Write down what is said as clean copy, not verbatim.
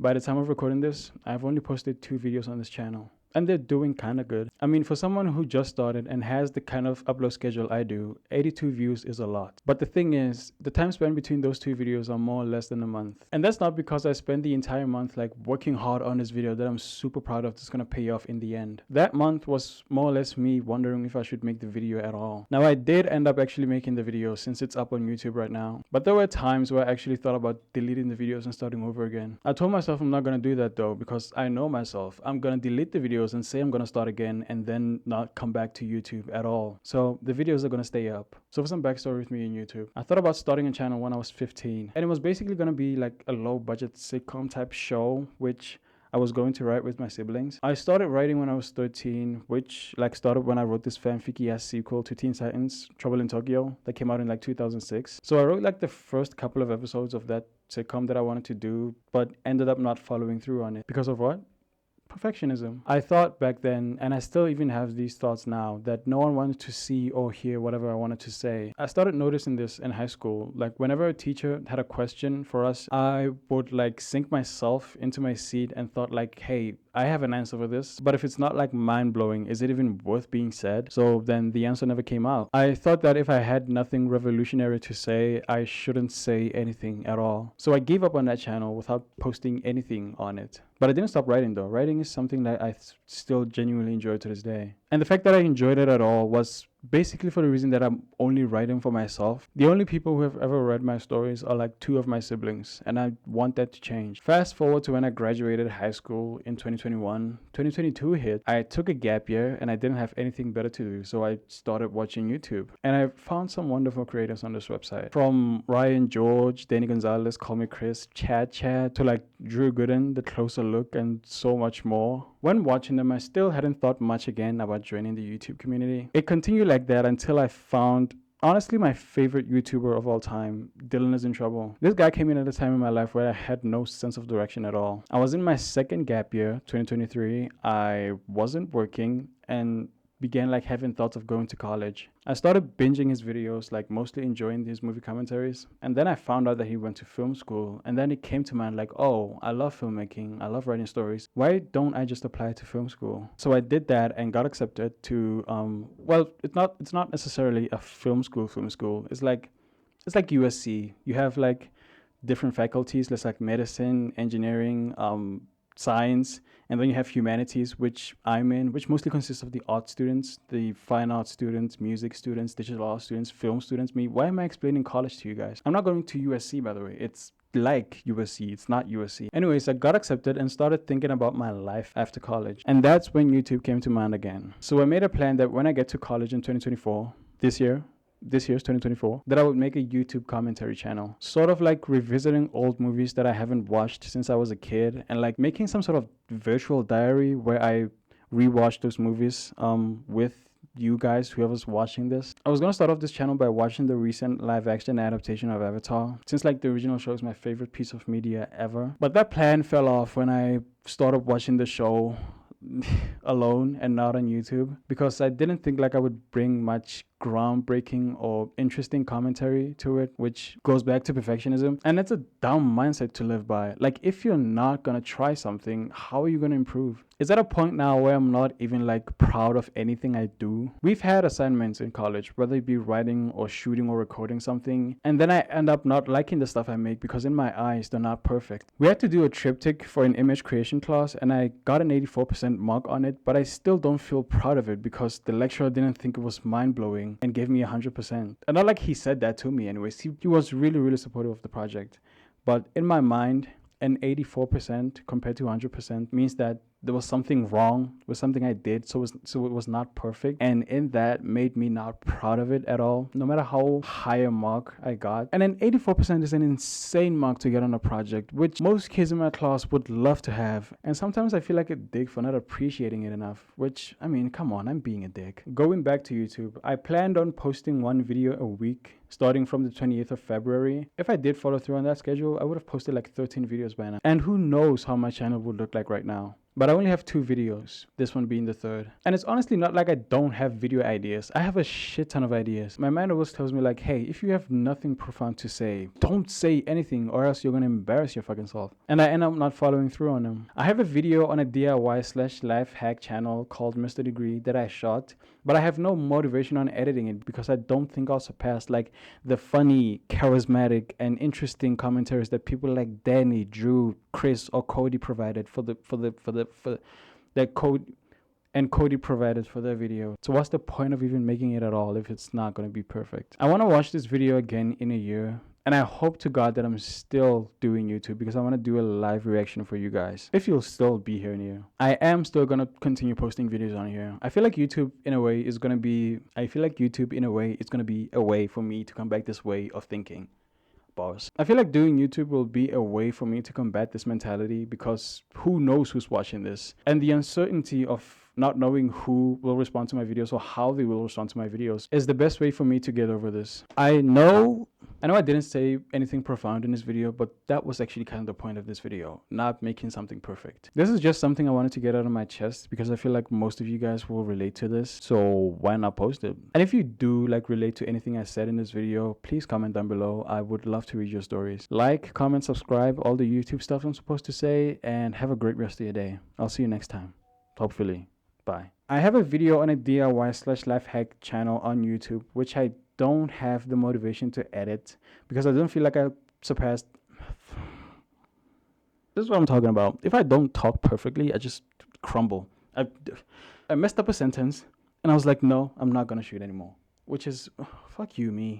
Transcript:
By the time of recording this, I've only posted 2 videos on this channel. And they're doing kind of good. I mean, for someone who just started and has the kind of upload schedule I do, 82 views is a lot. But the thing is, the time spent between those 2 videos are more or less than a month. And that's not because I spent the entire month like working hard on this video that I'm super proud of that's gonna pay off in the end. That month was more or less me wondering if I should make the video at all. Now, I did end up actually making the video since it's up on YouTube right now. But there were times where I actually thought about deleting the videos and starting over again. I told myself I'm not gonna do that though, because I know myself. I'm gonna delete the videos and say I'm gonna start again and then not come back to YouTube at all. So the videos are gonna stay up. So for some backstory with me in YouTube, I thought about starting a channel when I was 15, and it was basically gonna be like a low budget sitcom type show, which I was going to write with my siblings. I started writing when I was 13, which like started when I wrote this fanficky ass sequel to Teen Titans, Trouble in Tokyo, that came out in like 2006. So I wrote like the first couple of episodes of that sitcom that I wanted to do, but ended up not following through on it. Because of what? Perfectionism. I thought back then, and I still even have these thoughts now, that no one wanted to see or hear whatever I wanted to say. I started noticing this in high school. Like whenever a teacher had a question for us, I would like sink myself into my seat and thought like, hey, I have an answer for this, but if it's not like mind-blowing, is it even worth being said? So then the answer never came out. I thought that if I had nothing revolutionary to say, I shouldn't say anything at all. So I gave up on that channel without posting anything on it. But I didn't stop writing though. Writing is something that I still genuinely enjoy to this day. And the fact that I enjoyed it at all was basically for the reason that I'm only writing for myself. The only people who have ever read my stories are like 2 of my siblings, and I want that to change. Fast forward to when I graduated high school in 2021. 2022 hit. I took a gap year and I didn't have anything better to do, so I started watching YouTube. And I found some wonderful creators on this website. From Ryan George, Danny Gonzalez, Call Me Chris, Chad, to like Drew Gooden, The Closer Look, and so much more. When watching them, I still hadn't thought much again about joining the YouTube community. It continued like that until I found, honestly, my favorite YouTuber of all time, Dylan Is in Trouble. This guy came in at a time in my life where I had no sense of direction at all. I was in my second gap year, 2023. I wasn't working and began like having thoughts of going to college. I started binging his videos, like mostly enjoying his movie commentaries, and then I found out that he went to film school, and then it came to mind like, oh, I love filmmaking, I love writing stories, why don't I just apply to film school? So I did that and got accepted to well, it's not necessarily a film school, it's like USC. You have like different faculties. There's like medicine, engineering, science, and then you have humanities, which I'm in, which mostly consists of the art students, the fine art students, music students, digital art students, film students. Me, why am I explaining college to you guys? I'm not going to USC, by the way. It's like USC, it's not USC. Anyways, I got accepted and started thinking about my life after college, and that's when YouTube came to mind again. So I made a plan that when I get to college in 2024, this year's 2024, that I would make a YouTube commentary channel, sort of like revisiting old movies that I haven't watched since I was a kid, and like making some sort of virtual diary where I rewatch those movies with you guys, whoever's watching this. I was gonna start off this channel by watching the recent live action adaptation of Avatar, since like the original show is my favorite piece of media ever. But that plan fell off when I started watching the show alone and not on YouTube, because I didn't think like I would bring much groundbreaking or interesting commentary to it, which goes back to perfectionism. And it's a dumb mindset to live by. Like, if you're not gonna try something, how are you gonna improve? It's at a point now where I'm not even like proud of anything I do. We've had assignments in college, whether it be writing or shooting or recording something, and then I end up not liking the stuff I make because in my eyes they're not perfect. We had to do a triptych for an image creation class, and I got an 84% mark on it, but I still don't feel proud of it because the lecturer didn't think it was mind-blowing and gave me 100%. And not like he said that to me anyways. He was really supportive of the project. But in my mind, an 84% compared to 100% means that there was something wrong with something I did, so it was not perfect, and in that made me not proud of it at all, no matter how high a mark I got. And an 84% is an insane mark to get on a project, which most kids in my class would love to have, and sometimes I feel like a dick for not appreciating it enough, which, I mean, come on, I'm being a dick. Going back to YouTube, I planned on posting 1 video a week starting from the 28th of February. If I did follow through on that schedule, I would have posted like 13 videos by now, and who knows how my channel would look like right now. but I only have 2 videos, this one being the third. And it's honestly not like I don't have video ideas. I have a shit ton of ideas. My mind always tells me like, hey, if you have nothing profound to say, don't say anything or else you're going to embarrass your fucking self. And I end up not following through on them. I have a video on a DIY/life hack channel called Mr. Degree that I shot, but I have no motivation on editing it because I don't think I'll surpass like the funny, charismatic, and interesting commentaries that people like Danny, Drew, Chris, or Cody provided for that code and Cody provided for their video. So what's the point of even making it at all if it's not going to be perfect? I want to watch this video again in a year. And I hope to God that I'm still doing YouTube because I want to do a live reaction for you guys. If you'll still be here in here. I am still going to continue posting videos on here. I feel like YouTube in a way is going to be a way for me to come back this way of thinking. Boss. I feel like doing YouTube will be a way for me to combat this mentality because who knows who's watching this? And the uncertainty of not knowing who will respond to my videos or how they will respond to my videos is the best way for me to get over this. I know I didn't say anything profound in this video, but that was actually kind of the point of this video, not making something perfect. This is just something I wanted to get out of my chest because I feel like most of you guys will relate to this, so why not post it? And if you do like relate to anything I said in this video, please comment down below. I would love to read your stories. Like, comment, subscribe, all the YouTube stuff I'm supposed to say, and have a great rest of your day. I'll see you next time. Hopefully. Bye. I have a video on a DIY/life hack channel on YouTube, which I don't have the motivation to edit because I don't feel like I surpassed. This is what I'm talking about. If I don't talk perfectly, I just crumble. I messed up a sentence and I was like, no, I'm not going to shoot anymore, which is, fuck you, me.